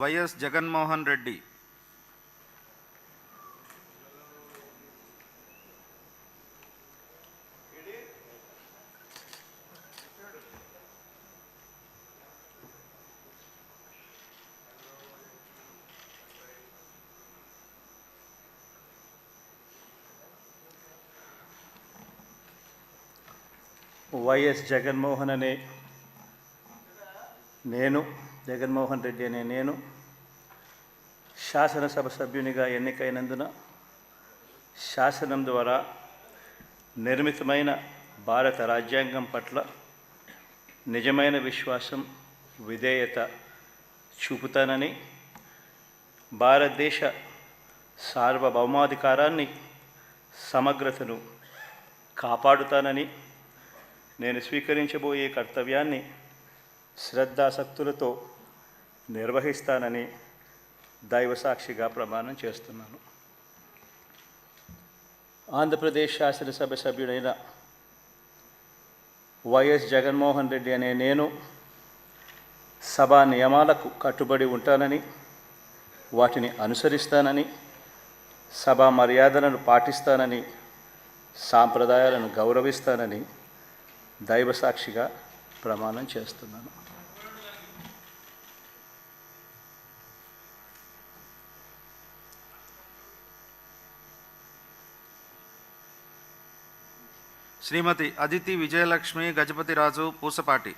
YS Jaganmohan Reddy. YS Jaganmohan అనే నేను, జగన్మోహన్ రెడ్డి అనే నేను శాసనసభ సభ్యునిగా ఎన్నికైనందున శాసనం ద్వారా నిర్మితమైన భారత రాజ్యాంగం పట్ల నిజమైన విశ్వాసం, విధేయత చూపుతానని, భారతదేశ సార్వభౌమాధికారాన్ని, సమగ్రతను కాపాడుతానని, నేను స్వీకరించబోయే కర్తవ్యాన్ని శ్రద్ధాసక్తులతో నిర్వహిస్తానని దైవసాక్షిగా ప్రమాణం చేస్తున్నాను. ఆంధ్రప్రదేశ్ శాసనసభ సభ్యుడైన వైఎస్ జగన్మోహన్ రెడ్డి అనే నేను సభా నియమాలకు కట్టుబడి ఉంటానని, వాటిని అనుసరిస్తానని, సభా మర్యాదలను పాటిస్తానని, సాంప్రదాయాలను గౌరవిస్తానని దైవసాక్షిగా ప్రమాణం చేస్తున్నాను. శ్రీమతి అదితి విజయలక్ష్మి గజపతిరాజు పూసపాటి.